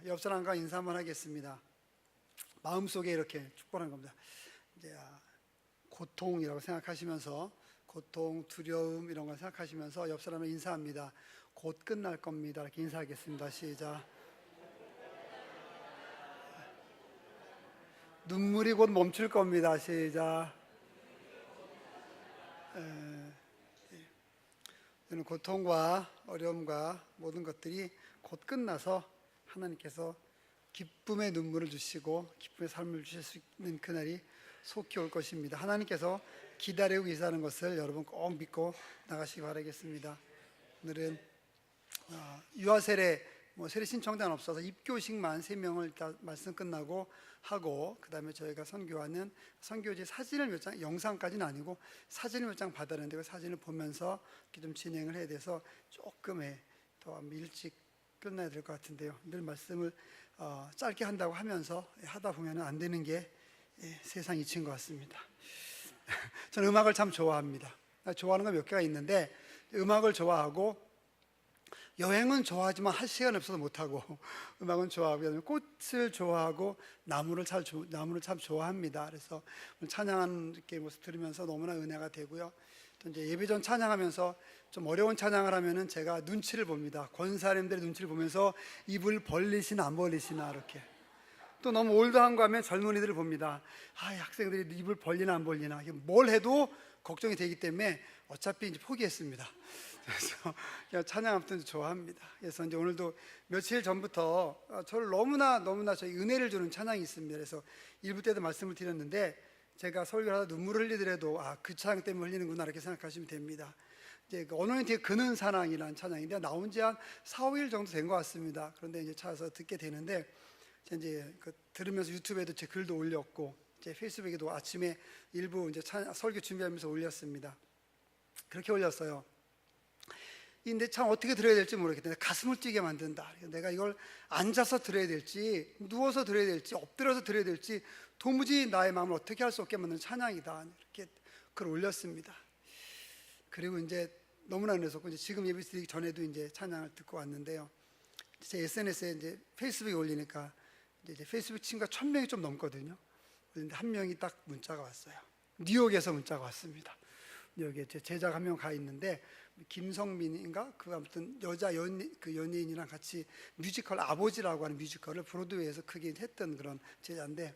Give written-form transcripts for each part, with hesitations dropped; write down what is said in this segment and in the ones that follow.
옆 사람과 인사 한번 하겠습니다. 마음속에 이렇게 축복하는 겁니다. 이제 고통이라고 생각하시면서, 고통, 두려움 이런 걸 생각하시면서 옆 사람을 인사합니다. 곧 끝날 겁니다. 이렇게 인사하겠습니다. 시작. 눈물이 곧 멈출 겁니다. 시작. 저는 고통과 어려움과 모든 것들이 곧 끝나서 하나님께서 기쁨의 눈물을 주시고 기쁨의 삶을 주실 수 있는 그날이 속히 올 것입니다. 하나님께서 기다리고 계시다는 것을 여러분 꼭 믿고 나가시기 바라겠습니다. 오늘은 유아 세례 세례 신청자는 없어서 입교식만 3명을 일단 말씀 끝나고 하고, 그 다음에 저희가 선교하는 선교지 사진을 몇 장, 영상까지는 아니고 사진을 몇 장 받았는데 그 사진을 보면서 이렇게 좀 진행을 해야 돼서 조금 더 일찍 끝나야 될 것 같은데요. 늘 말씀을 짧게 한다고 하면서 하다 보면 안 되는 게 세상 이치인 것 같습니다. 저는 음악을 참 좋아합니다. 좋아하는 거 몇 개가 있는데, 음악을 좋아하고 여행은 좋아하지만 할 시간이 없어서 못하고, 음악은 좋아하고, 꽃을 좋아하고, 나무를 참 좋아합니다. 그래서 찬양하는 이렇게 모습 들으면서 너무나 은혜가 되고요. 또 이제 예배 전 찬양하면서 좀 어려운 찬양을 하면은 제가 눈치를 봅니다. 권사님들의 눈치를 보면서 입을 벌리시나 안 벌리시나 이렇게. 또 너무 올드한 거 하면 젊은이들을 봅니다. 학생들이 입을 벌리나 안 벌리나. 뭘 해도 걱정이 되기 때문에 어차피 이제 포기했습니다. 그래서 그냥 찬양 아무튼 좋아합니다. 그래서 이제 오늘도 며칠 전부터 저를 너무나 저희 은혜를 주는 찬양이 있습니다. 그래서 일부 때도 말씀을 드렸는데, 제가 설교를 하다 눈물을 흘리더라도 그 찬양 때문에 흘리는구나 이렇게 생각하시면 됩니다. 이제 어노인팅의 그는 사랑이라는 찬양인데 나온 지 한 4, 5일 정도 된 것 같습니다. 그런데 이제 찾아서 듣게 되는데, 이제 들으면서 유튜브에도 제 글도 올렸고, 제 페이스북에도 아침에 일부 이제 설교 준비하면서 올렸습니다. 그렇게 올렸어요. 근데 참 어떻게 들어야 될지 모르겠는데 가슴을 뛰게 만든다. 내가 이걸 앉아서 들어야 될지, 누워서 들어야 될지, 엎드려서 들어야 될지 도무지 나의 마음을 어떻게 할 수 없게 만드는 찬양이다. 이렇게 글 올렸습니다. 그리고 이제 너무나 은혜스럽고, 이제 지금 예배 드리기 전에도 이제 찬양을 듣고 왔는데요. 제 SNS에 이제 페이스북에 올리니까 이제 페이스북 친구가 1000명이 좀 넘거든요. 그런데 한 명이 딱 문자가 왔어요. 뉴욕에서 문자가 왔습니다. 여기에 제 제자가 한 명 가 있는데, 김성민인가 아무튼 여자 연예인이랑 같이 뮤지컬 아버지라고 하는 뮤지컬을 브로드웨이에서 크게 했던 그런 제자인데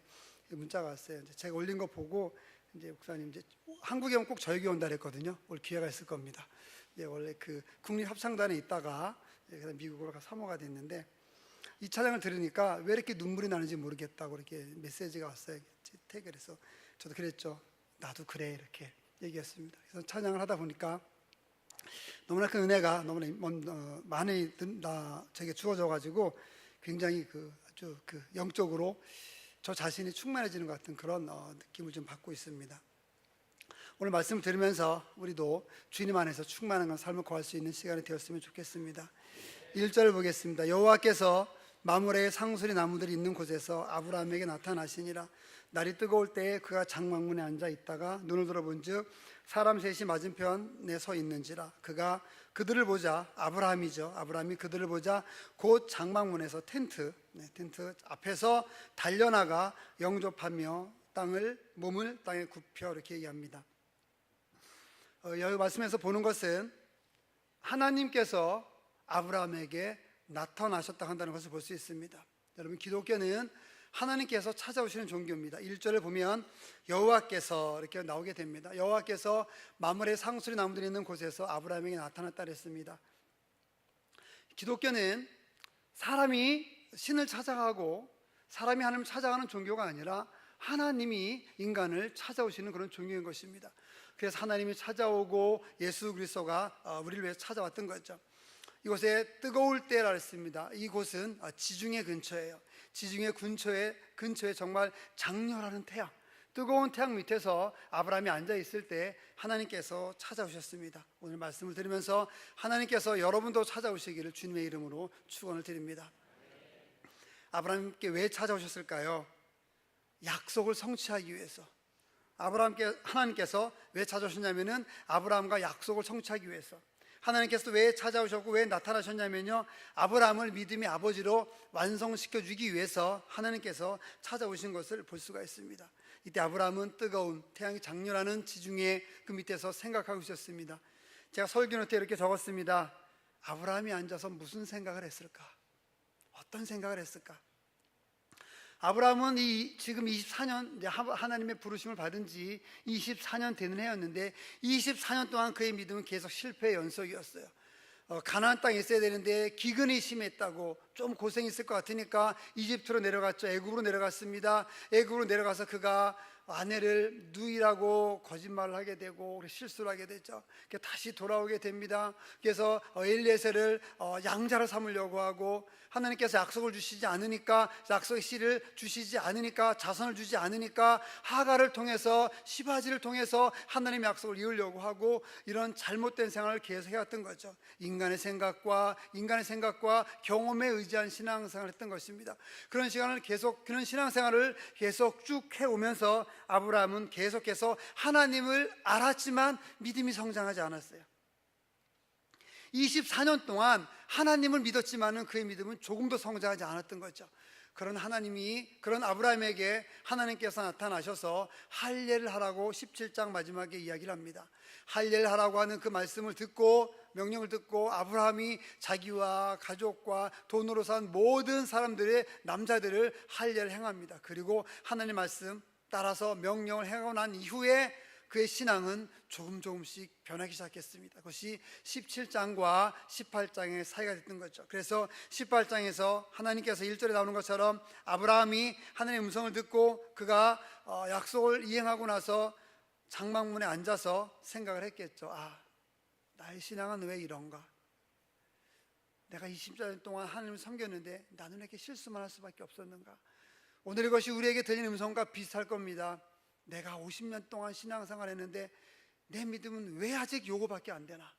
문자가 왔어요. 이제 제가 올린 거 보고 이제 목사님 이제 한국에 오면 꼭 저에게 온다 그랬거든요. 올 기회가 있을 겁니다. 이제 원래 국립합창단에 있다가 그다음 미국으로 사모가 됐는데, 이 찬양을 들으니까 왜 이렇게 눈물이 나는지 모르겠다고 이렇게 메시지가 왔어요. 태그를 해서 저도 그랬죠. 나도 그래 이렇게 얘기했습니다. 그래서 찬양을 하다 보니까 너무나 큰 은혜가 너무나 많이 제게 주어져가지고 굉장히 아주 영적으로 저 자신이 충만해지는 것 같은 그런 느낌을 좀 받고 있습니다. 오늘 말씀을 들으면서 우리도 주님 안에서 충만한 삶을 구할 수 있는 시간이 되었으면 좋겠습니다. 1절을 보겠습니다. 여호와께서 마므레의 상수리 나무들이 있는 곳에서 아브라함에게 나타나시니라. 날이 뜨거울 때에 그가 장막문에 앉아 있다가 눈을 들어본즉 사람 셋이 맞은편에 서 있는지라. 그가 그들을 보자, 아브라함이 그들을 보자 곧 장막문에서 텐트 앞에서 달려나가 영접하며 몸을 땅에 굽혀 이렇게 얘기합니다. 여기 말씀에서 보는 것은 하나님께서 아브라함에게 나타나셨다 한다는 것을 볼 수 있습니다. 여러분, 기독교는 하나님께서 찾아오시는 종교입니다. 1절을 보면 여호와께서 이렇게 나오게 됩니다. 여호와께서 마므레 상수리 나무들이 있는 곳에서 아브라함에게 나타났다 그랬습니다. 기독교는 사람이 신을 찾아가고 사람이 하나님을 찾아가는 종교가 아니라 하나님이 인간을 찾아오시는 그런 종교인 것입니다. 그래서 하나님이 찾아오고 예수 그리스도가 우리를 위해서 찾아왔던 거죠. 이곳에 뜨거울 때라 했습니다. 이곳은 지중해 근처예요. 지중해 근처에 정말 장렬하는 태양, 뜨거운 태양 밑에서 아브라함이 앉아 있을 때 하나님께서 찾아오셨습니다. 오늘 말씀을 들으면서 하나님께서 여러분도 찾아오시기를 주님의 이름으로 축원을 드립니다. 아브라함께 왜 찾아오셨을까요? 약속을 성취하기 위해서. 하나님께서 왜 찾아오셨냐면은 아브라함과 약속을 성취하기 위해서. 하나님께서 왜 찾아오셨고 왜 나타나셨냐면요, 아브라함을 믿음의 아버지로 완성시켜 주기 위해서 하나님께서 찾아오신 것을 볼 수가 있습니다. 이때 아브라함은 뜨거운 태양이 장렬하는 지중해 그 밑에서 생각하고 있었습니다. 제가 설교노트에 이렇게 적었습니다. 아브라함이 앉아서 무슨 생각을 했을까? 어떤 생각을 했을까? 아브라함은 지금 24년 하나님의 부르심을 받은 지 24년 되는 해였는데 24년 동안 그의 믿음은 계속 실패의 연속이었어요. 가나안 땅에 있어야 되는데 기근이 심했다고 좀 고생이 있을 것 같으니까 이집트로 내려갔죠. 애굽으로 내려갔습니다. 애굽으로 내려가서 그가 아내를 누이라고 거짓말을 하게 되고 실수를 하게 되죠. 다시 돌아오게 됩니다. 그래서 엘리에셀을 양자로 삼으려고 하고, 하나님께서 약속을 주시지 않으니까, 약속의 씨를 주시지 않으니까, 자손을 주지 않으니까 하가를 통해서, 시바지를 통해서 하나님의 약속을 이루려고 하고, 이런 잘못된 생활을 계속 해왔던 거죠. 인간의 생각과 경험에 의지한 신앙생활을 했던 것입니다. 그런 신앙생활을 계속 쭉 해오면서 아브라함은 계속해서 하나님을 알았지만 믿음이 성장하지 않았어요. 24년 동안 하나님을 믿었지만은 그의 믿음은 조금도 성장하지 않았던 거죠. 그런 아브라함에게 하나님께서 나타나셔서 할례를 하라고 17장 마지막에 이야기를 합니다. 할례를 하라고 하는 그 말씀을 듣고, 명령을 듣고, 아브라함이 자기와 가족과 돈으로 산 모든 사람들의 남자들을 할례를 행합니다. 그리고 하나님 말씀 따라서 명령을 행하고 난 이후에 그의 신앙은 조금씩 변하기 시작했습니다. 그것이 17장과 18장의 사이가 됐던 거죠. 그래서 18장에서 하나님께서 1절에 나오는 것처럼 아브라함이 하나님의 음성을 듣고 그가 약속을 이행하고 나서 장막문에 앉아서 생각을 했겠죠. 나의 신앙은 왜 이런가? 내가 20년 동안 하나님을 섬겼는데 나는 왜 이렇게 실수만 할 수밖에 없었는가? 오늘 이것이 우리에게 들리는 음성과 비슷할 겁니다. 내가 50년 동안 신앙생활 했는데 내 믿음은 왜 아직 요거밖에 안 되나?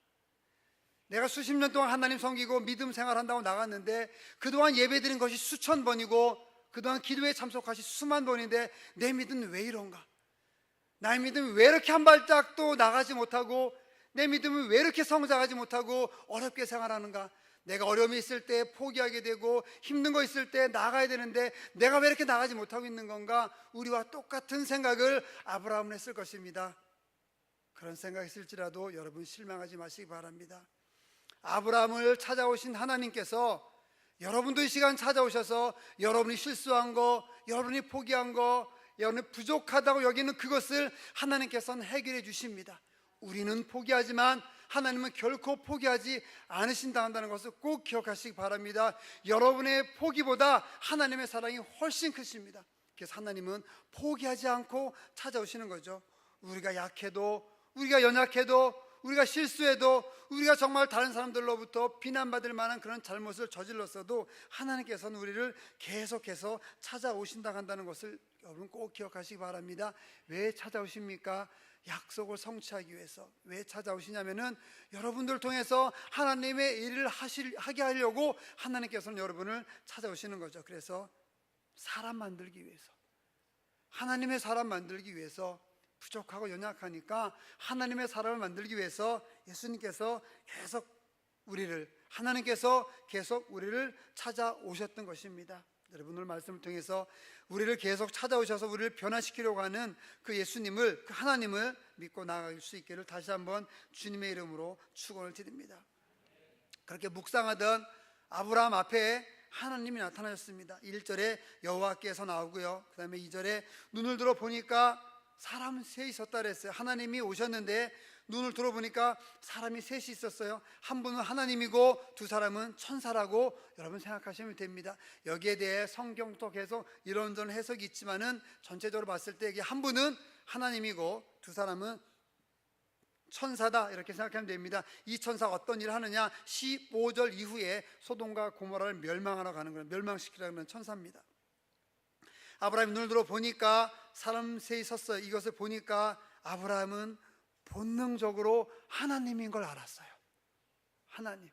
내가 수십 년 동안 하나님 섬기고 믿음 생활한다고 나갔는데 그동안 예배드린 것이 수천 번이고 그동안 기도에 참석하시 수만 번인데 내 믿음은 왜 이런가? 나의 믿음은 왜 이렇게 한 발짝도 나가지 못하고, 내 믿음은 왜 이렇게 성장하지 못하고 어렵게 생활하는가? 내가 어려움이 있을 때 포기하게 되고 힘든 거 있을 때 나가야 되는데 내가 왜 이렇게 나가지 못하고 있는 건가? 우리와 똑같은 생각을 아브라함은 했을 것입니다. 그런 생각이 있을지라도 여러분 실망하지 마시기 바랍니다. 아브라함을 찾아오신 하나님께서 여러분도 이 시간 찾아오셔서 여러분이 실수한 거, 여러분이 포기한 거, 여러분이 부족하다고 여기는 그것을 하나님께서는 해결해 주십니다. 우리는 포기하지만 하나님은 결코 포기하지 않으신다 한다는 것을 꼭 기억하시기 바랍니다. 여러분의 포기보다 하나님의 사랑이 훨씬 크십니다. 그래서 하나님은 포기하지 않고 찾아오시는 거죠. 우리가 약해도, 우리가 연약해도, 우리가 실수해도, 우리가 정말 다른 사람들로부터 비난받을 만한 그런 잘못을 저질렀어도 하나님께서는 우리를 계속해서 찾아오신다 한다는 것을 여러분 꼭 기억하시기 바랍니다. 왜 찾아오십니까? 약속을 성취하기 위해서. 왜 찾아오시냐면은 여러분들 통해서 하나님의 일을 하게 하려고 하나님께서는 여러분을 찾아오시는 거죠. 그래서 사람 만들기 위해서, 하나님의 사람 만들기 위해서, 부족하고 연약하니까 하나님의 사람을 만들기 위해서 예수님께서 하나님께서 계속 우리를 찾아오셨던 것입니다. 여러분 오늘 말씀을 통해서 우리를 계속 찾아오셔서 우리를 변화시키려고 하는 그 예수님을, 그 하나님을 믿고 나아갈 수 있기를 다시 한번 주님의 이름으로 축원을 드립니다. 그렇게 묵상하던 아브라함 앞에 하나님이 나타나셨습니다. 1절에 여호와께서 나오고요, 그 다음에 2절에 눈을 들어 보니까 사람 셋이 있었다 그랬어요. 하나님이 오셨는데 눈을 들어보니까 사람이 셋이 있었어요. 한 분은 하나님이고 두 사람은 천사라고 여러분 생각하시면 됩니다. 여기에 대해 성경도 계속 이런저런 해석이 있지만은 전체적으로 봤을 때 한 분은 하나님이고 두 사람은 천사다 이렇게 생각하면 됩니다. 이 천사가 어떤 일을 하느냐, 15절 이후에 소돔과 고모라를 멸망하러 가는 거예요. 멸망시키라는 천사입니다. 아브라함이 눈을 들어 보니까 사람 셋이 섰어요. 이것을 보니까 아브라함은 본능적으로 하나님인 걸 알았어요. 하나님.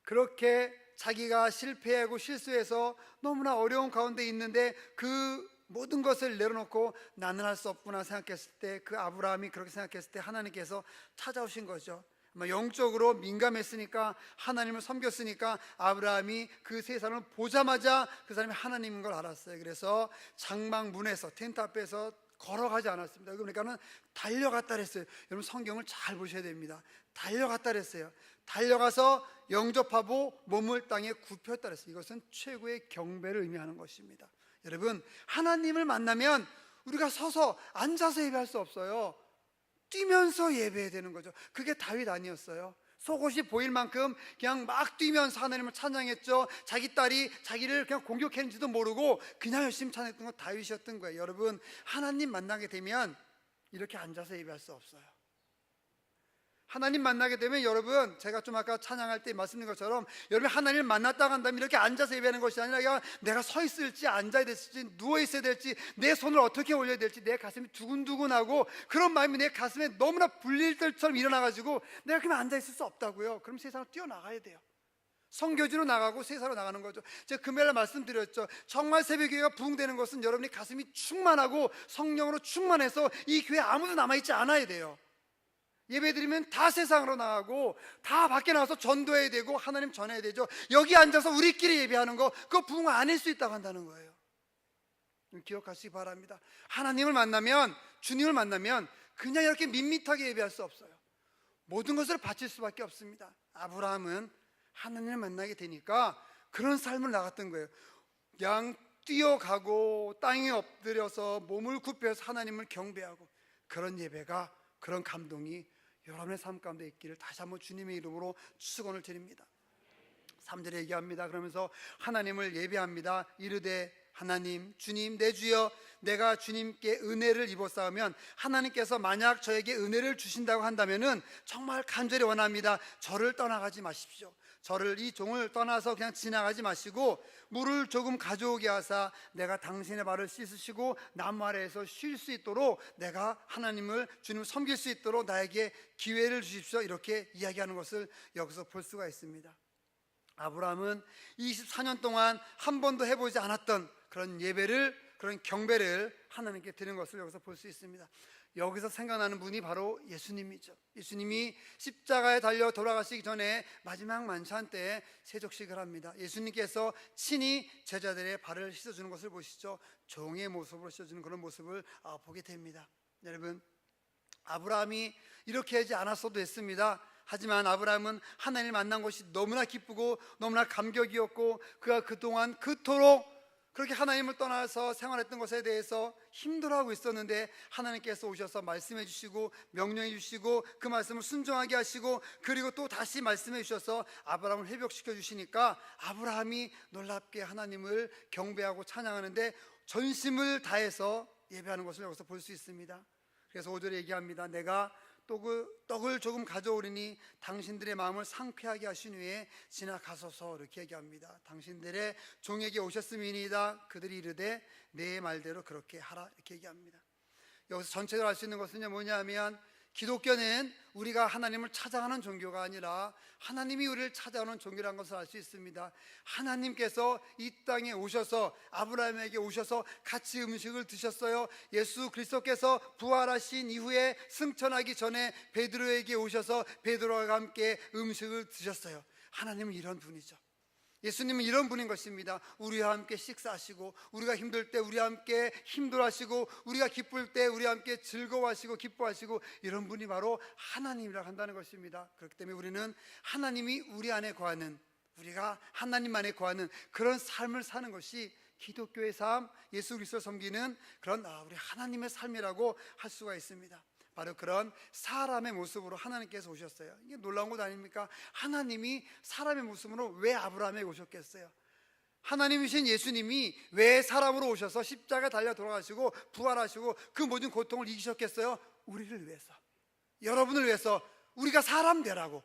그렇게 자기가 실패하고 실수해서 너무나 어려운 가운데 있는데 그 모든 것을 내려놓고 나는 할 수 없구나 생각했을 때, 그 아브라함이 그렇게 생각했을 때 하나님께서 찾아오신 거죠. 아마 영적으로 민감했으니까, 하나님을 섬겼으니까 아브라함이 그 세 사람을 보자마자 그 사람이 하나님인 걸 알았어요. 그래서 장막 문에서, 텐트 앞에서 걸어가지 않았습니다. 그러니까는 달려갔다 그랬어요. 여러분 성경을 잘 보셔야 됩니다. 달려갔다 그랬어요. 달려가서 영접하고 몸을 땅에 굽혔다 그랬어요. 이것은 최고의 경배를 의미하는 것입니다. 여러분, 하나님을 만나면 우리가 서서 앉아서 예배할 수 없어요. 뛰면서 예배해야 되는 거죠. 그게 다윗 아니었어요? 속옷이 보일 만큼 그냥 막 뛰면서 하나님을 찬양했죠. 자기 딸이 자기를 그냥 공격했는지도 모르고 그냥 열심히 찬양했던 건 다윗이었던 거예요. 여러분, 하나님 만나게 되면 이렇게 앉아서 예배할 수 없어요. 하나님 만나게 되면 여러분, 제가 좀 아까 찬양할 때 말씀드린 것처럼 여러분 하나님을 만났다 간다면 이렇게 앉아서 예배하는 것이 아니라 내가 서 있을지 앉아야 될지 누워 있어야 될지 내 손을 어떻게 올려야 될지 내 가슴이 두근두근하고 그런 마음이 내 가슴에 너무나 불릴 때처럼 일어나가지고 내가 그냥 앉아 있을 수 없다고요. 그럼 세상으로 뛰어나가야 돼요. 선교지로 나가고 세상으로 나가는 거죠. 제가 금요일에 말씀드렸죠. 정말 새벽교회가 부흥되는 것은 여러분이 가슴이 충만하고 성령으로 충만해서 이 교회에 아무도 남아있지 않아야 돼요. 예배드리면 다 세상으로 나가고 다 밖에 나가서 전도해야 되고 하나님 전해야 되죠. 여기 앉아서 우리끼리 예배하는 거, 그거 부흥 아닐 수 있다고 한다는 거예요. 기억하시기 바랍니다. 하나님을 만나면, 주님을 만나면 그냥 이렇게 밋밋하게 예배할 수 없어요. 모든 것을 바칠 수밖에 없습니다. 아브라함은 하나님을 만나게 되니까 그런 삶을 나갔던 거예요. 그냥 뛰어가고 땅에 엎드려서 몸을 굽혀서 하나님을 경배하고, 그런 예배가, 그런 감동이 여러분의 삶 가운데 있기를 다시 한번 주님의 이름으로 축원을 드립니다. 3절에 얘기합니다. 그러면서 하나님을 예배합니다. 이르되 하나님, 주님, 내 주여, 내가 주님께 은혜를 입었사오면 하나님께서 만약 저에게 은혜를 주신다고 한다면은 정말 간절히 원합니다. 저를 떠나가지 마십시오. 저를, 이 종을 떠나서 그냥 지나가지 마시고 물을 조금 가져오게 하사 내가 당신의 발을 씻으시고 나무 아래에서 쉴 수 있도록, 내가 하나님을, 주님을 섬길 수 있도록 나에게 기회를 주십시오. 이렇게 이야기하는 것을 여기서 볼 수가 있습니다. 아브라함은 24년 동안 한 번도 해보지 않았던 그런 예배를, 그런 경배를 하나님께 드리는 것을 여기서 볼 수 있습니다. 여기서 생각나는 분이 바로 예수님이죠. 예수님이 십자가에 달려 돌아가시기 전에 마지막 만찬 때 세족식을 합니다. 예수님께서 친히 제자들의 발을 씻어주는 것을 보시죠. 종의 모습으로 씻어주는 그런 모습을 보게 됩니다. 여러분, 아브라함이 이렇게 하지 않았어도 됐습니다. 하지만 아브라함은 하나님을 만난 것이 너무나 기쁘고 너무나 감격이었고, 그가 그동안 그토록 그렇게 하나님을 떠나서 생활했던 것에 대해서 힘들어하고 있었는데 하나님께서 오셔서 말씀해 주시고 명령해 주시고 그 말씀을 순종하게 하시고, 그리고 또 다시 말씀해 주셔서 아브라함을 회복시켜 주시니까 아브라함이 놀랍게 하나님을 경배하고 찬양하는데 전심을 다해서 예배하는 것을 여기서 볼 수 있습니다. 그래서 5절에 얘기합니다. 내가 떡을 조금 가져오리니 당신들의 마음을 상쾌하게 하신 후에 지나가소서. 이렇게 얘기합니다. 당신들의 종에게 오셨음이니이다. 그들이 이르되 내 말대로 그렇게 하라. 이렇게 얘기합니다. 여기서 전체적으로 알 수 있는 것은 뭐냐면, 기독교는 우리가 하나님을 찾아가는 종교가 아니라 하나님이 우리를 찾아오는 종교라는 것을 알 수 있습니다. 하나님께서 이 땅에 오셔서 아브라함에게 오셔서 같이 음식을 드셨어요. 예수 그리스도께서 부활하신 이후에 승천하기 전에 베드로에게 오셔서 베드로와 함께 음식을 드셨어요. 하나님은 이런 분이죠. 예수님은 이런 분인 것입니다. 우리와 함께 식사하시고, 우리가 힘들 때 우리와 함께 힘들어하시고, 우리가 기쁠 때 우리와 함께 즐거워하시고 기뻐하시고, 이런 분이 바로 하나님이라고 한다는 것입니다. 그렇기 때문에 우리는 하나님이 우리 안에 거하는, 우리가 하나님 안에 거하는 그런 삶을 사는 것이 기독교의 삶, 예수 그리스도를 섬기는 그런 우리 하나님의 삶이라고 할 수가 있습니다. 바로 그런 사람의 모습으로 하나님께서 오셨어요. 이게 놀라운 것 아닙니까? 하나님이 사람의 모습으로 왜 아브라함에게 오셨겠어요? 하나님이신 예수님이 왜 사람으로 오셔서 십자가에 달려 돌아가시고 부활하시고 그 모든 고통을 이기셨겠어요? 우리를 위해서, 여러분을 위해서, 우리가 사람 되라고,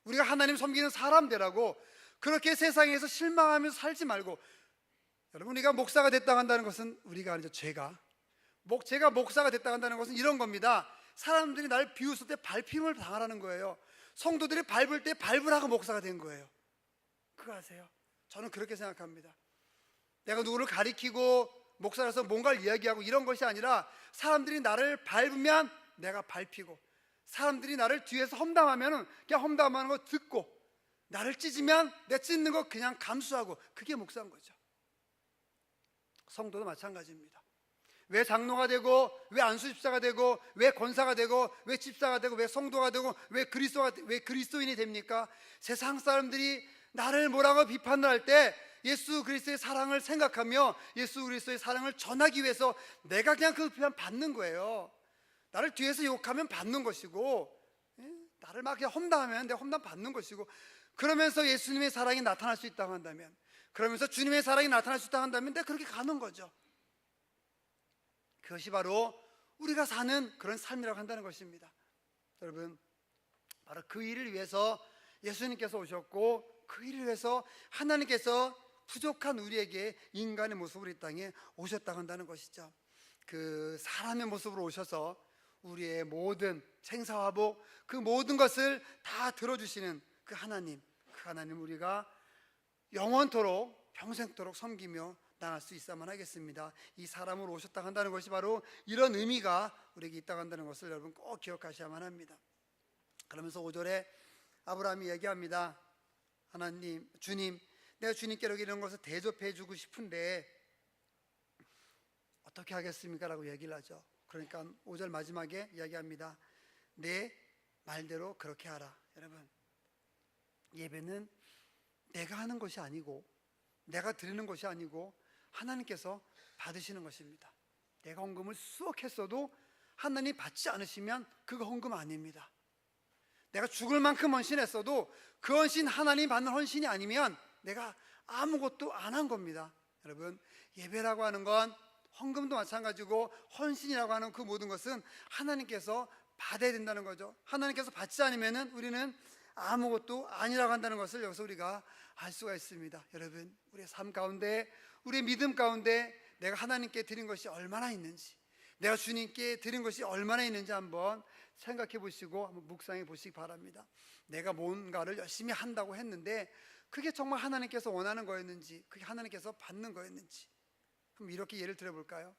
우리가 하나님 섬기는 사람 되라고. 그렇게 세상에서 실망하면서 살지 말고, 여러분, 우리가 목사가 됐다고 한다는 것은, 우리가 아니죠, 제가 목사가 됐다고 한다는 것은 이런 겁니다. 사람들이 나를 비웃을 때 밟힘을 당하라는 거예요. 성도들이 밟을 때 밟으라고 목사가 된 거예요. 그거 아세요? 저는 그렇게 생각합니다. 내가 누구를 가리키고 목사라서 뭔가를 이야기하고 이런 것이 아니라, 사람들이 나를 밟으면 내가 밟히고, 사람들이 나를 뒤에서 험담하면 그냥 험담하는 거 듣고, 나를 찢으면 내 찢는 거 그냥 감수하고, 그게 목사인 거죠. 성도도 마찬가지입니다. 왜 장로가 되고, 왜 안수집사가 되고, 왜 권사가 되고, 왜 집사가 되고, 왜 성도가 되고, 왜 그리스도인이 됩니까? 세상 사람들이 나를 뭐라고 비판을 할 때 예수 그리스도의 사랑을 생각하며 예수 그리스도의 사랑을 전하기 위해서 내가 그냥 그 비판 받는 거예요. 나를 뒤에서 욕하면 받는 것이고, 나를 막 그냥 험담하면 내가 험담 받는 것이고, 그러면서 예수님의 사랑이 나타날 수 있다고 한다면, 그러면서 주님의 사랑이 나타날 수 있다고 한다면 내가 그렇게 가는 거죠. 그것이 바로 우리가 사는 그런 삶이라고 한다는 것입니다. 여러분, 바로 그 일을 위해서 예수님께서 오셨고, 그 일을 위해서 하나님께서 부족한 우리에게 인간의 모습으로 이 땅에 오셨다고 한다는 것이죠. 그 사람의 모습으로 오셔서 우리의 모든 생사화복, 그 모든 것을 다 들어주시는 그 하나님 우리가 영원토록 평생토록 섬기며 나갈 수 있어야만 하겠습니다. 이 사람으로 오셨다고 한다는 것이 바로 이런 의미가 우리에게 있다고 한다는 것을 여러분 꼭 기억하셔야만 합니다. 그러면서 5절에 아브라함이 얘기합니다. 하나님, 주님, 내가 주님께로 이런 것을 대접해 주고 싶은데 어떻게 하겠습니까? 라고 얘기를 하죠. 그러니까 5절 마지막에 이야기합니다. 내 말대로 그렇게 하라. 여러분, 예배는 내가 하는 것이 아니고, 내가 드리는 것이 아니고 하나님께서 받으시는 것입니다. 내가 헌금을 수억 했어도 하나님 받지 않으시면 그거 헌금 아닙니다. 내가 죽을 만큼 헌신했어도 그 헌신 하나님 받는 헌신이 아니면 내가 아무것도 안 한 겁니다. 여러분, 예배라고 하는 건 헌금도 마찬가지고 헌신이라고 하는 그 모든 것은 하나님께서 받아야 된다는 거죠. 하나님께서 받지 않으면 우리는 아무것도 아니라고 한다는 것을 여기서 우리가 알 수가 있습니다. 여러분, 우리의 삶 가운데, 우리의 믿음 가운데 내가 하나님께 드린 것이 얼마나 있는지, 내가 주님께 드린 것이 얼마나 있는지 한번 생각해 보시고 한번 묵상해 보시기 바랍니다. 내가 뭔가를 열심히 한다고 했는데 그게 정말 하나님께서 원하는 거였는지, 그게 하나님께서 받는 거였는지, 그럼 이렇게 예를 들어볼까요?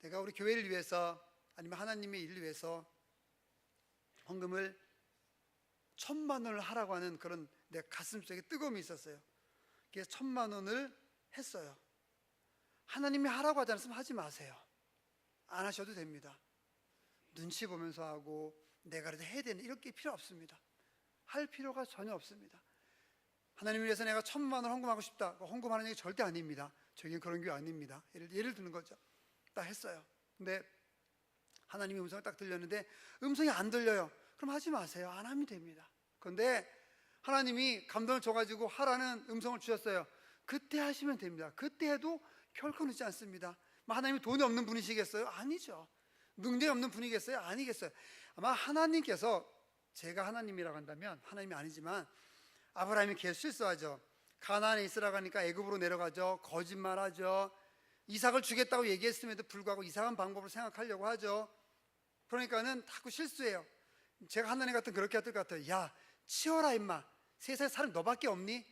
내가 우리 교회를 위해서 아니면 하나님의 일을 위해서 헌금을 1,000만 원을 하라고 하는 그런 내 가슴속에 뜨거움이 있었어요. 그래서 1,000만 원을 했어요. 하나님이 하라고 하지 않았으면 하지 마세요. 안 하셔도 됩니다. 눈치 보면서 하고 내가 그래도 해야 되는 이렇게 필요 없습니다. 할 필요가 전혀 없습니다. 하나님을 위해서 내가 1,000만 원 헌금하고 싶다, 헌금하는 얘기 절대 아닙니다. 저희는 그런 게 아닙니다. 예를 드는 거죠. 딱 했어요. 근데 하나님의 음성이 딱 들렸는데 음성이 안 들려요. 그럼 하지 마세요. 안 하면 됩니다. 그런데 하나님이 감동을 줘가지고 하라는 음성을 주셨어요. 그때 하시면 됩니다. 그때 해도 결코 늦지 않습니다. 하나님이 돈이 없는 분이시겠어요? 아니죠. 능력이 없는 분이겠어요? 아니겠어요. 아마 하나님께서, 제가 하나님이라고 한다면, 하나님이 아니지만 아브라함이 계속 실수하죠. 가나안에 있으라고 하니까 애굽으로 내려가죠. 거짓말하죠. 이삭을 주겠다고 얘기했음에도 불구하고 이상한 방법을 생각하려고 하죠. 그러니까는 자꾸 실수해요. 제가 하나님 같은 그렇게 할 것 같아요. 야, 치워라 임마. 세상에 사람 너밖에 없니?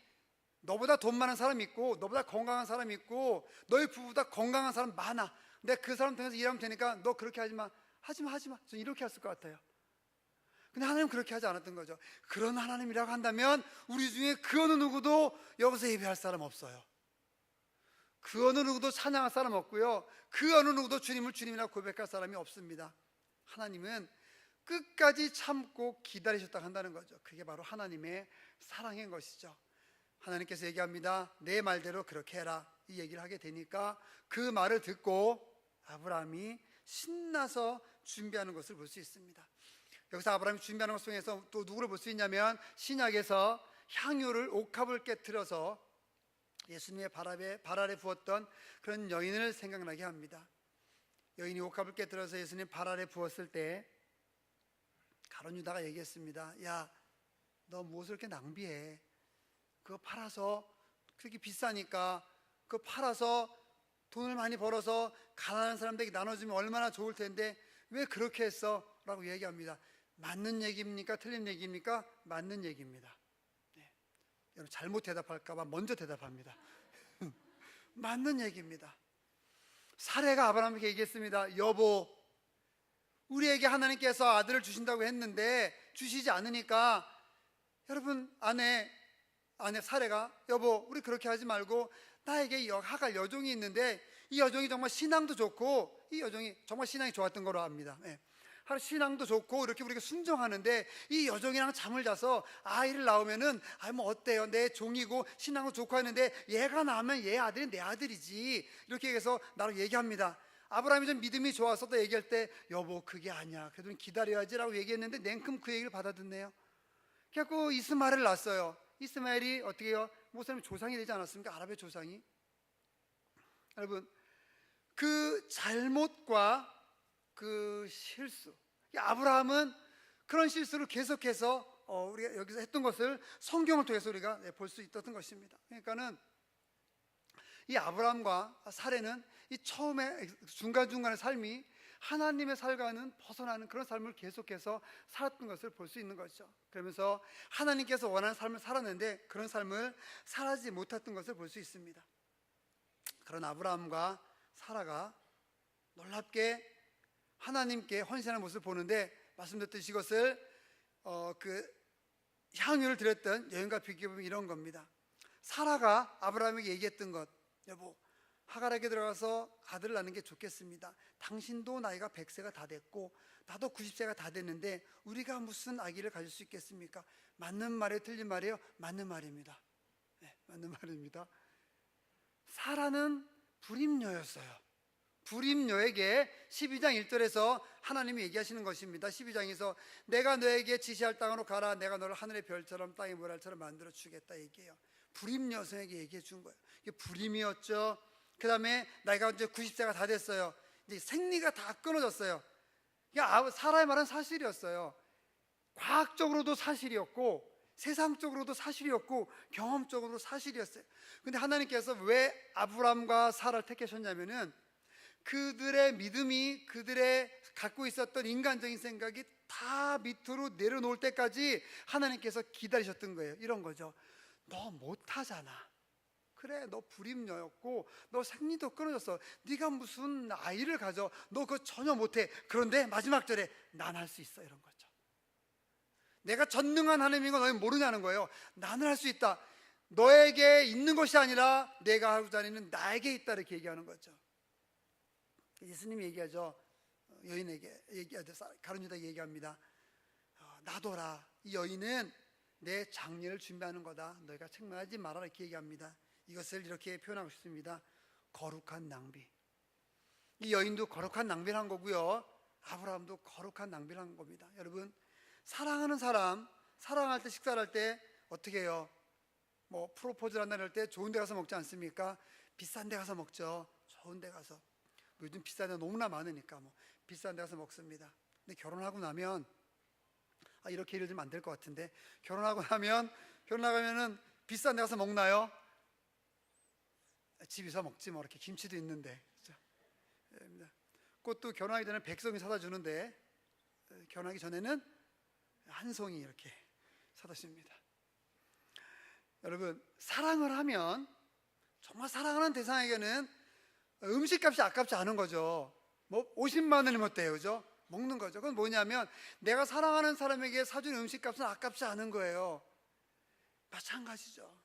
너보다 돈 많은 사람 있고, 너보다 건강한 사람 있고, 너희 부부보다 건강한 사람 많아. 내가 그 사람 통해서 일하면 되니까 너 그렇게 하지마. 하지마. 저는 이렇게 했을 것 같아요. 근데 하나님은 그렇게 하지 않았던 거죠. 그런 하나님이라고 한다면 우리 중에 그 어느 누구도 여기서 예배할 사람 없어요. 그 어느 누구도 찬양할 사람 없고요, 그 어느 누구도 주님을 주님이라고 고백할 사람이 없습니다. 하나님은 끝까지 참고 기다리셨다고 한다는 거죠. 그게 바로 하나님의 사랑인 것이죠. 하나님께서 얘기합니다. 내 말대로 그렇게 해라. 이 얘기를 하게 되니까 그 말을 듣고 아브라함이 신나서 준비하는 것을 볼 수 있습니다. 여기서 아브라함이 준비하는 것 속에서 또 누구를 볼 수 있냐면, 신약에서 향유를 옥합을 깨뜨려서 예수님의 발 아래 부었던 그런 여인을 생각나게 합니다. 여인이 옥합을 깨뜨려서 예수님 발 아래 부었을 때 가룟 유다가 얘기했습니다. 야, 너 무엇을 이렇게 낭비해? 그거 팔아서, 그렇게 비싸니까 그거 팔아서 돈을 많이 벌어서 가난한 사람들에게 나눠주면 얼마나 좋을 텐데 왜 그렇게 했어? 라고 얘기합니다. 맞는 얘기입니까? 틀린 얘기입니까? 맞는 얘기입니다. 네. 여러분 잘못 대답할까 봐 먼저 대답합니다. 맞는 얘기입니다. 사례가 아브라함에게 얘기했습니다. 여보, 우리에게 하나님께서 아들을 주신다고 했는데 주시지 않으니까 여러분 아내 사례가 여보 우리 그렇게 하지 말고 나에게 하갈 여종이 있는데 이 여종이 정말 신앙도 좋고 이 여종이 정말 신앙이 좋았던 거로 압니다. 신앙도 좋고 이렇게 우리가 순종하는데 이 여종이랑 잠을 자서 아이를 낳으면은 뭐 어때요? 내 종이고 신앙도 좋고 하는데 얘가 낳으면 얘 아들이 내 아들이지 이렇게 해서 나로 얘기합니다. 아브라함이 좀 믿음이 좋아서 또 얘기할 때 여보 그게 아니야 그래도 기다려야지라고 얘기했는데 냉큼 그 얘기를 받아듣네요. 그래갖고 이스마엘을 낳았어요. 이스마엘이 어떻게 해요? 모세님 조상이 되지 않았습니까? 아랍의 조상이. 여러분 그 잘못과 그 실수, 아브라함은 그런 실수를 계속해서 우리가 여기서 했던 것을 성경을 통해서 우리가 볼 수 있었던 것입니다. 그러니까는 이 아브라함과 사례는 이 처음에 중간중간의 삶이 하나님의 삶과는 벗어나는 그런 삶을 계속해서 살았던 것을 볼 수 있는 거죠. 그러면서 하나님께서 원하는 삶을 살았는데 그런 삶을 살지 못했던 것을 볼 수 있습니다. 그런 아브라함과 사라가 놀랍게 하나님께 헌신하는 모습을 보는데 말씀드렸듯이 이것을 그 향유를 드렸던 여인과 비교해보면 이런 겁니다. 사라가 아브라함에게 얘기했던 것, 여보 하갈에게 들어가서 아들을 낳는 게 좋겠습니다. 당신도 나이가 100세가 다 됐고 나도 90세가 다 됐는데 우리가 무슨 아기를 가질 수 있겠습니까? 맞는 말이에요? 틀린 말이에요? 맞는 말입니다. 맞는 말입니다. 사라는 불임녀였어요. 불임녀에게 12장 1절에서 하나님이 얘기하시는 것입니다. 12장에서 내가 너에게 지시할 땅으로 가라. 내가 너를 하늘의 별처럼 땅의 모래알처럼 만들어 주겠다 얘기해요. 불임녀 여성에게 얘기해 준 거예요. 이게 불임이었죠. 그 다음에 나이가 이제 90세가 다 됐어요. 이제 생리가 다 끊어졌어요. 사라의 말은 사실이었어요. 과학적으로도 사실이었고 세상적으로도 사실이었고 경험적으로도 사실이었어요. 근데 하나님께서 왜 아브람과 사라를 택하셨냐면은 그들의 믿음이 그들의 갖고 있었던 인간적인 생각이 다 밑으로 내려놓을 때까지 하나님께서 기다리셨던 거예요. 이런 거죠. 너 못하잖아. 그래 너 불임녀였고 너 생리도 끊어졌어. 네가 무슨 아이를 가져. 너 그거 전혀 못해. 그런데 마지막 절에 난 할 수 있어. 이런 거죠. 내가 전능한 하나님인 거 너희 모르냐는 거예요. 나는 할 수 있다. 너에게 있는 것이 아니라 내가 하고 다니는 나에게 있다 이렇게 얘기하는 거죠. 예수님이 얘기하죠. 여인에게 얘기하죠. 가룟 유다에게 얘기합니다. 놔둬라. 이 여인은 내 장례를 준비하는 거다. 너희가 책망하지 말아라 이렇게 얘기합니다. 이것을 이렇게 표현하고 싶습니다. 거룩한 낭비. 이 여인도 거룩한 낭비를 한 거고요. 아브라함도 거룩한 낭비를 한 겁니다. 여러분 사랑하는 사람 사랑할 때 식사를 할 때 어떻게 해요? 뭐 프로포즈를 한다 그럴 때 좋은 데 가서 먹지 않습니까? 비싼 데 가서 먹죠. 좋은 데 가서. 요즘 비싼 데 너무나 많으니까 뭐 비싼 데 가서 먹습니다. 근데 결혼하고 나면 이렇게 예를 들면 안 될 것 같은데 결혼하고 나면은 비싼 데 가서 먹나요? 집에서 먹지 뭐 이렇게 김치도 있는데 그렇죠? 그것도 결혼하기 전에 100송이 사다 주는데 결혼하기 전에는 한 송이 이렇게 사다 줍니다. 여러분 사랑을 하면 정말 사랑하는 대상에게는 음식값이 아깝지 않은 거죠. 뭐 50만 원이면 어때요? 그죠? 먹는 거죠. 그건 뭐냐면 내가 사랑하는 사람에게 사준 음식값은 아깝지 않은 거예요. 마찬가지죠.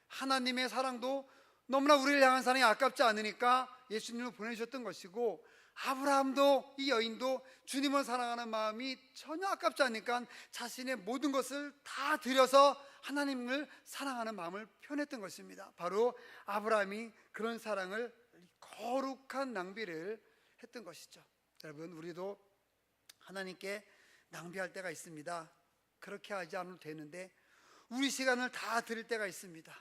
하나님의 사랑도 너무나 우리를 향한 사랑이 아깝지 않으니까 예수님을 보내주셨던 것이고 아브라함도 이 여인도 주님을 사랑하는 마음이 전혀 아깝지 않으니까 자신의 모든 것을 다 들여서 하나님을 사랑하는 마음을 표현했던 것입니다. 바로 아브라함이 그런 사랑을 거룩한 낭비를 했던 것이죠. 여러분 우리도 하나님께 낭비할 때가 있습니다. 그렇게 하지 않아도 되는데 우리 시간을 다 드릴 때가 있습니다.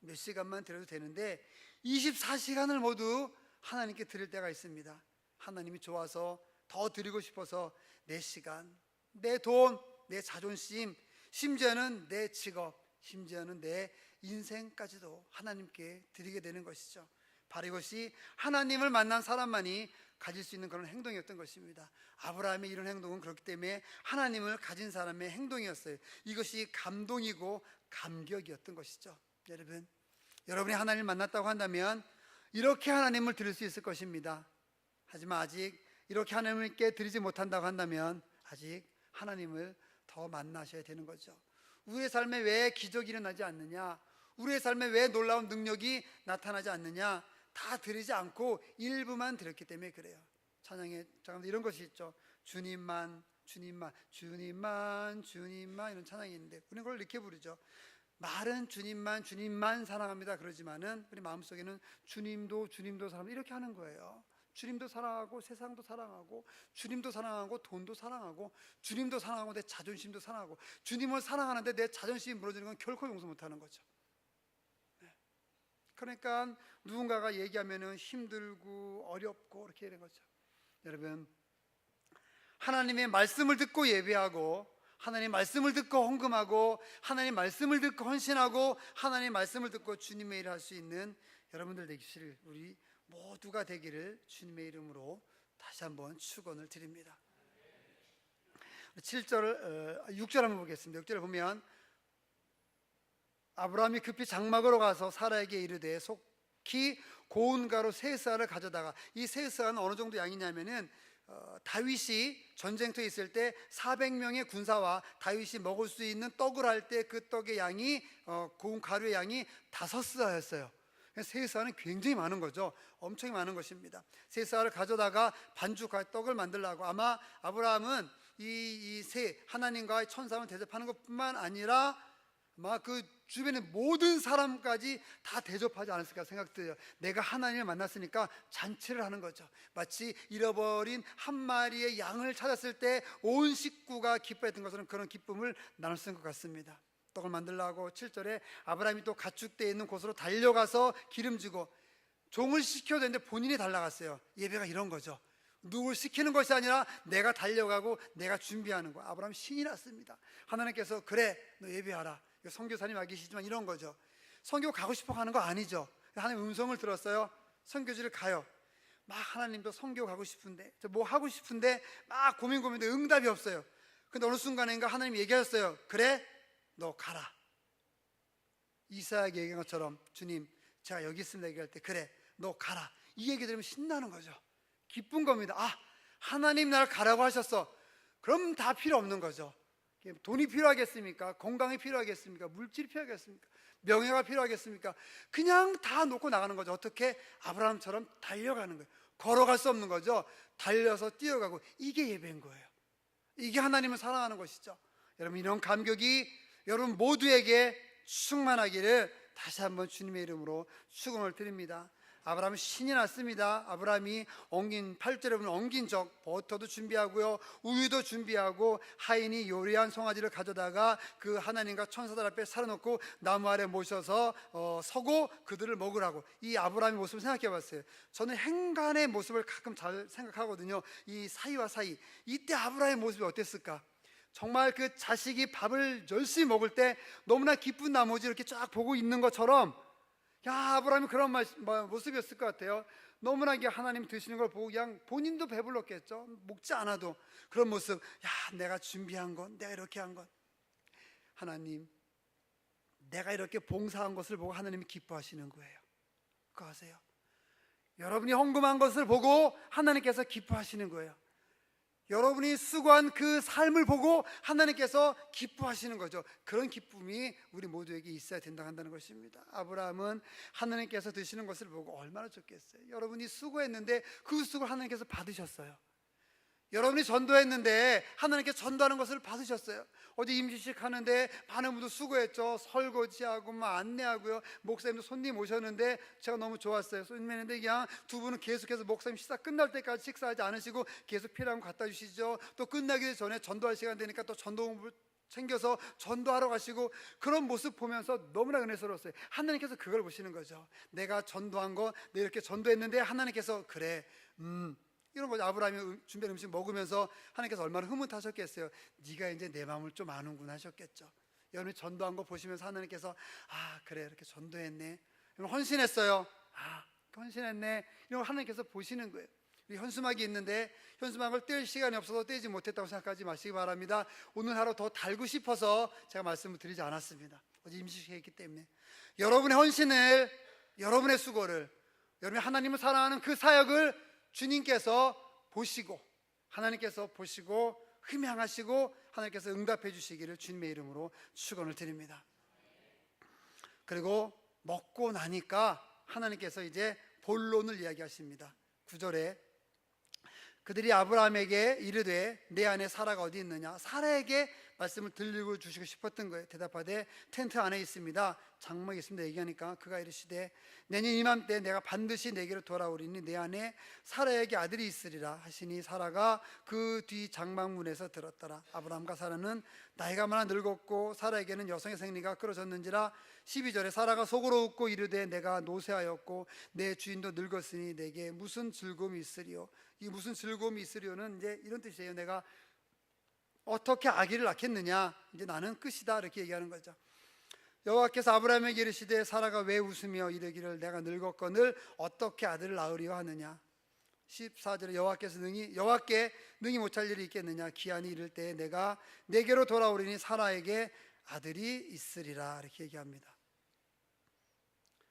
몇 시간만 드려도 되는데 24시간을 모두 하나님께 드릴 때가 있습니다. 하나님이 좋아서 더 드리고 싶어서 내 시간, 내 돈, 내 자존심, 심지어는 내 직업, 심지어는 내 인생까지도 하나님께 드리게 되는 것이죠. 바로 이것이 하나님을 만난 사람만이 가질 수 있는 그런 행동이었던 것입니다. 아브라함의 이런 행동은 그렇기 때문에 하나님을 가진 사람의 행동이었어요. 이것이 감동이고 감격이었던 것이죠. 여러분이 하나님을 만났다고 한다면 이렇게 하나님을 드릴 수 있을 것입니다. 하지만 아직 이렇게 하나님께 드리지 못한다고 한다면 아직 하나님을 더 만나셔야 되는 거죠. 우리의 삶에 왜 기적이 일어나지 않느냐, 우리의 삶에 왜 놀라운 능력이 나타나지 않느냐, 다 드리지 않고 일부만 드렸기 때문에 그래요. 찬양에 잠깐 이런 것이 있죠. 주님만, 주님만, 주님만, 주님만, 이런 찬양이 있는데 우리는 그걸 이렇게 부르죠. 말은 주님만, 주님만 사랑합니다 그러지만은 우리 마음속에는 주님도, 주님도 사랑합니다 이렇게 하는 거예요. 주님도 사랑하고 세상도 사랑하고 주님도 사랑하고 돈도 사랑하고 주님도 사랑하고 내 자존심도 사랑하고, 주님을 사랑하는데 내 자존심이 무너지는 건 결코 용서 못하는 거죠. 그러니까 누군가가 얘기하면은 힘들고 어렵고 이렇게 되는 거죠. 여러분, 하나님의 말씀을 듣고 예배하고, 하나님 말씀을 듣고 헌금하고, 하나님 말씀을 듣고 헌신하고, 하나님 말씀을 듣고 주님의 일을 할 수 있는 여러분들 되기를, 우리 모두가 되기를 주님의 이름으로 다시 한번 축원을 드립니다. 6절 한번 보겠습니다. 6절에 보면 아브라함이 급히 장막으로 가서 사라에게 이르되 속히 고운 가루 세 쌀을 가져다가, 이 세 쌀은 어느 정도 양이냐면은 다윗이 전쟁터에 있을 때 400명의 군사와 다윗이 먹을 수 있는 떡을 할 때 그 떡의 양이 고운 가루의 양이 5쌀이었어요. 세 쌀은 굉장히 많은 거죠. 엄청 많은 것입니다. 세 쌀을 가져다가 반죽할 떡을 만들라고, 아마 아브라함은 이 세 하나님과의 천상을 대접하는 것뿐만 아니라 아마 그 주변의 모든 사람까지 다 대접하지 않았을까 생각돼요. 내가 하나님을 만났으니까 잔치를 하는 거죠. 마치 잃어버린 한 마리의 양을 찾았을 때 온 식구가 기뻐했던 것처럼 그런 기쁨을 나눴을 것 같습니다. 떡을 만들라고 7절에 아브라함이 또 가축대에 있는 곳으로 달려가서 기름지고, 종을 시켜야 되는데 본인이 달려갔어요. 예배가 이런 거죠. 누굴 시키는 것이 아니라 내가 달려가고 내가 준비하는 거. 아브라함 신이 났습니다. 하나님께서 그래 너 예배하라. 선교사님 와 계시지만 이런 거죠. 선교 가고 싶어 가는 거 아니죠. 하나님 음성을 들었어요. 선교지를 가요. 막 하나님도 선교 가고 싶은데, 뭐 하고 싶은데 막 고민했는데 응답이 없어요. 근데 어느 순간인가 하나님이 얘기하셨어요. 그래 너 가라. 이사야에게 얘기한 것처럼 주님 제가 여기 있습니다 얘기할 때 그래 너 가라, 이 얘기 들으면 신나는 거죠. 기쁜 겁니다. 아, 하나님 나를 가라고 하셨어. 그럼 다 필요 없는 거죠. 돈이 필요하겠습니까? 건강이 필요하겠습니까? 물질이 필요하겠습니까? 명예가 필요하겠습니까? 그냥 다 놓고 나가는 거죠. 어떻게? 아브라함처럼 달려가는 거예요. 걸어갈 수 없는 거죠. 달려서 뛰어가고, 이게 예배인 거예요. 이게 하나님을 사랑하는 것이죠. 여러분, 이런 감격이 여러분 모두에게 충만하기를 다시 한번 주님의 이름으로 축원을 드립니다. 아브라함은 신이 났습니다. 아브라함이 8절에 보면 엉긴 적, 버터도 준비하고요, 우유도 준비하고, 하인이 요리한 송아지를 가져다가 그 하나님과 천사들 앞에 살아놓고 나무 아래 모셔서 서고 그들을 먹으라고. 이 아브라함의 모습을 생각해 봤어요. 저는 행간의 모습을 가끔 잘 생각하거든요. 이 사이와 사이, 이때 아브라함의 모습이 어땠을까? 정말 그 자식이 밥을 열심히 먹을 때 너무나 기쁜 나머지 이렇게 쫙 보고 있는 것처럼, 야, 아브라함이 그런 모습이었을 것 같아요. 너무나 하나님 드시는 걸 보고 그냥 본인도 배불렀겠죠. 먹지 않아도 그런 모습. 야, 내가 준비한 건, 내가 이렇게 한 건, 하나님 내가 이렇게 봉사한 것을 보고 하나님이 기뻐하시는 거예요. 그거 아세요? 여러분이 헌금한 것을 보고 하나님께서 기뻐하시는 거예요. 여러분이 수고한 그 삶을 보고 하나님께서 기뻐하시는 거죠. 그런 기쁨이 우리 모두에게 있어야 된다고 한다는 것입니다. 아브라함은 하나님께서 드시는 것을 보고 얼마나 좋겠어요. 여러분이 수고했는데 그 수고를 하나님께서 받으셨어요. 여러분이 전도했는데 하나님께 전도하는 것을 받으셨어요. 어제 임시식 하는데 많은 분들 수고했죠. 설거지하고 안내하고요, 목사님도 손님 오셨는데 제가 너무 좋았어요. 손님했는데 그냥 두 분은 계속해서 목사님 식사 끝날 때까지 식사하지 않으시고 계속 필요한 거 갖다 주시죠. 또 끝나기 전에 전도할 시간 되니까 또 전도공부 챙겨서 전도하러 가시고, 그런 모습 보면서 너무나 은혜스러웠어요. 하나님께서 그걸 보시는 거죠. 내가 전도한 거, 내가 이렇게 전도했는데 하나님께서 그래, 이런 거죠. 아브라함이 준비한 음식 먹으면서 하나님께서 얼마나 흐뭇하셨겠어요. 네가 이제 내 마음을 좀 아는구나 하셨겠죠. 여러분이 전도한 거 보시면서 하나님께서 아, 그래, 이렇게 전도했네, 헌신했어요, 아, 헌신했네, 이런 거 하나님께서 보시는 거예요. 우리 현수막이 있는데 현수막을 뗄 시간이 없어서 떼지 못했다고 생각하지 마시기 바랍니다. 오늘 하루 더 달고 싶어서 제가 말씀을 드리지 않았습니다. 어제 임시식했기 때문에 여러분의 헌신을, 여러분의 수고를, 여러분이 하나님을 사랑하는 그 사역을 주님께서 보시고 하나님께서 보시고 흠양하시고 하나님께서 응답해 주시기를 주님의 이름으로 축원을 드립니다. 그리고 먹고 나니까 하나님께서 이제 본론을 이야기하십니다. 9절에 그들이 아브라함에게 이르되 내 안에 사라가 어디 있느냐. 사라에게 말씀을 들리고 주시고 싶었던 거예요. 대답하되 텐트 안에 있습니다. 장막에 있습니다. 얘기하니까 그가 이르시되 내년 이맘때 내가 반드시 내게로 돌아오리니 내 안에 사라에게 아들이 있으리라 하시니 사라가 그 뒤 장막문에서 들었더라. 아브라함과 사라는 나이가 많아 늙었고 사라에게는 여성의 생리가 끊어졌는지라. 12절에 사라가 속으로 웃고 이르되 내가 노쇠하였고 내 주인도 늙었으니 내게 무슨 즐거움이 있으리요. 이 무슨 즐거움이 있으리요는 이제 이런 뜻이에요. 내가 어떻게 아기를 낳겠느냐, 이제 나는 끝이다, 이렇게 얘기하는 거죠. 여호와께서 아브라함에게 이르시되 사라가 왜 웃으며 이르기를 내가 늙었거늘 어떻게 아들을 낳으리요 하느냐. 14절에 여호와께 능히 못할 일이 있겠느냐. 기한이 이를 때에 내가 내게로 돌아오리니 사라에게 아들이 있으리라, 이렇게 얘기합니다.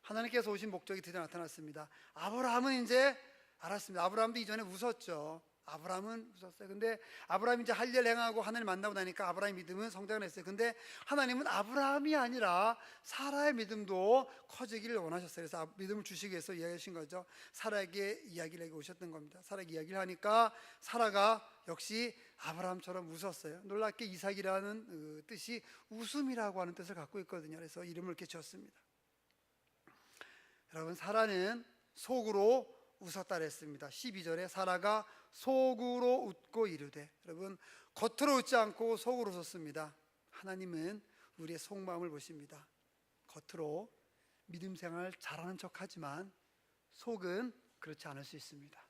하나님께서 오신 목적이 드디어 나타났습니다. 아브라함은 이제 알았습니다. 아브라함도 이전에 웃었죠. 아브라함은 웃었어요. 근데 아브라함이 이제 할 일 행하고 하나님 만나고 나니까 아브라함의 믿음은 성장을 했어요. 근데 하나님은 아브라함이 아니라 사라의 믿음도 커지기를 원하셨어요. 그래서 믿음을 주시기 위해서 이야기하신 거죠. 사라에게 이야기를 하고 오셨던 겁니다. 사라에게 이야기를 하니까 사라가 역시 아브라함처럼 웃었어요. 놀랍게 이삭이라는 뜻이 웃음이라고 하는 뜻을 갖고 있거든요. 그래서 이름을 이렇게 지었습니다. 여러분, 사라는 속으로 웃었다 그랬습니다. 12절에 사라가 속으로 웃고 이르되, 여러분, 겉으로 웃지 않고 속으로 웃었습니다. 하나님은 우리의 속마음을 보십니다. 겉으로 믿음 생활 잘하는 척하지만 속은 그렇지 않을 수 있습니다.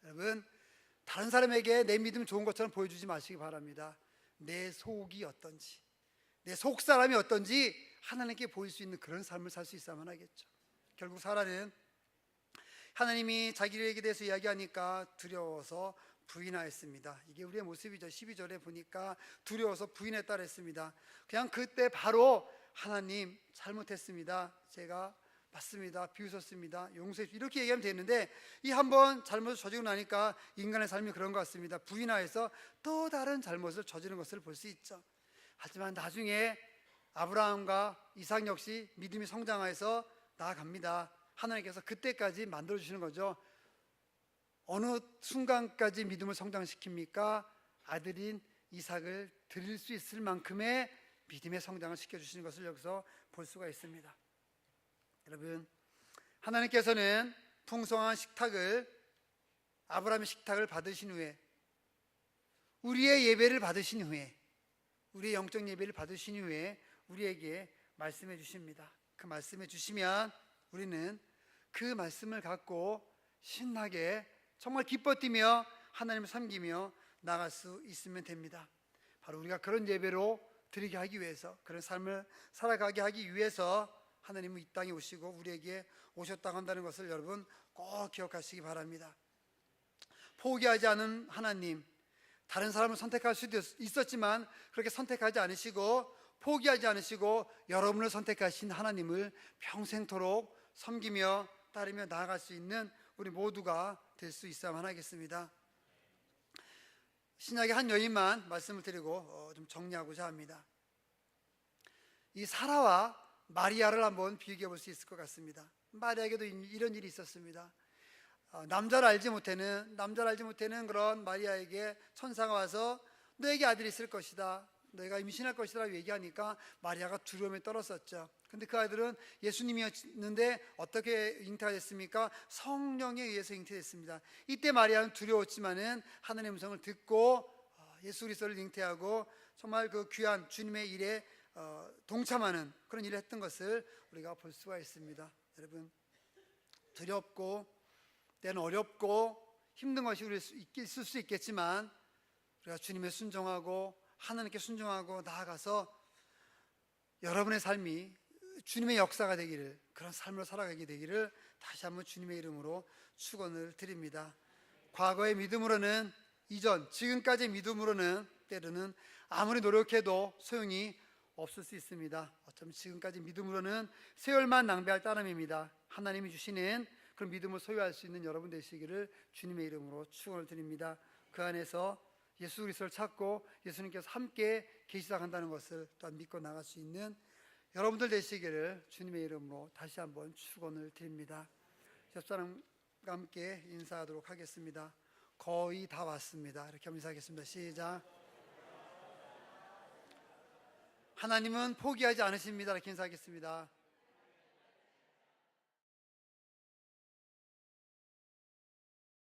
여러분, 다른 사람에게 내 믿음 좋은 것처럼 보여주지 마시기 바랍니다. 내 속이 어떤지, 내 속사람이 어떤지 하나님께 보일 수 있는 그런 삶을 살 수 있어야만 하겠죠. 결국 사라는 하나님이 자기에게 대해서 이야기하니까 두려워서 부인하였습니다. 이게 우리의 모습이죠. 12절에 보니까 두려워서 부인했다 그랬습니다. 그냥 그때 바로 하나님 잘못했습니다, 제가 맞습니다, 비웃었습니다, 용서해 주십시오, 이렇게 얘기하면 되는데 이 한번 잘못을 저지르고 나니까 인간의 삶이 그런 것 같습니다. 부인하여서 또 다른 잘못을 저지른 것을 볼 수 있죠. 하지만 나중에 아브라함과 이삭 역시 믿음이 성장해서 나아갑니다. 하나님께서 그때까지 만들어주시는 거죠. 어느 순간까지 믿음을 성장시킵니까? 아들인 이삭을 드릴 수 있을 만큼의 믿음의 성장을 시켜주시는 것을 여기서 볼 수가 있습니다. 여러분, 하나님께서는 풍성한 식탁을, 아브라함의 식탁을 받으신 후에, 우리의 예배를 받으신 후에, 우리의 영적 예배를 받으신 후에 우리에게 말씀해 주십니다. 그 말씀해 주시면 우리는 그 말씀을 갖고 신나게 정말 기뻐 뛰며 하나님을 섬기며 나갈 수 있으면 됩니다. 바로 우리가 그런 예배로 드리게 하기 위해서, 그런 삶을 살아가게 하기 위해서 하나님은 이 땅에 오시고 우리에게 오셨다고 한다는 것을 여러분 꼭 기억하시기 바랍니다. 포기하지 않은 하나님, 다른 사람을 선택할 수도 있었지만 그렇게 선택하지 않으시고 포기하지 않으시고 여러분을 선택하신 하나님을 평생토록 섬기며 따르며 나아갈 수 있는 우리 모두가 될 수 있어야만 하겠습니다. 신약의 한 여인만 말씀을 드리고 좀 정리하고자 합니다. 이 사라와 마리아를 한번 비교해 볼 수 있을 것 같습니다. 마리아에게도 이런 일이 있었습니다. 남자를 알지 못하는 그런 마리아에게 천사가 와서 너에게 아들이 있을 것이다, 너희가 임신할 것이다 라고 얘기하니까 마리아가 두려움에 떨었었죠. 근데 그 아들은 예수님이었는데 어떻게 잉태가 됐습니까? 성령에 의해서 잉태됐습니다. 이때 마리아는 두려웠지만은 하나님의 음성을 듣고 예수 그리스도를 잉태하고 정말 그 귀한 주님의 일에 동참하는 그런 일을 했던 것을 우리가 볼 수가 있습니다. 여러분, 두렵고 때는 어렵고 힘든 것이 우리 있을 수 있겠지만 우리가 주님의 순종하고 하나님께 순종하고 나아가서 여러분의 삶이 주님의 역사가 되기를, 그런 삶을 살아가게 되기를 다시 한번 주님의 이름으로 축원을 드립니다. 과거의 믿음으로는, 지금까지의 믿음으로는 때로는 아무리 노력해도 소용이 없을 수 있습니다. 어쩌면 지금까지 믿음으로는 세월만 낭비할 따름입니다. 하나님이 주시는 그런 그런 믿음을 소유할 수 있는 여러분 되시기를 주님의 이름으로 축원을 드립니다. 그 안에서 예수 그리스도를 찾고 예수님께서 함께 계시다간다는 것을 또한 믿고 나갈 수 있는 여러분들 되시기를 주님의 이름으로 다시 한번 축원을 드립니다. 옆사람과 함께 인사하도록 하겠습니다. 거의 다 왔습니다. 이렇게 한번 인사하겠습니다. 시작. 하나님은 포기하지 않으십니다. 이렇게 인사하겠습니다.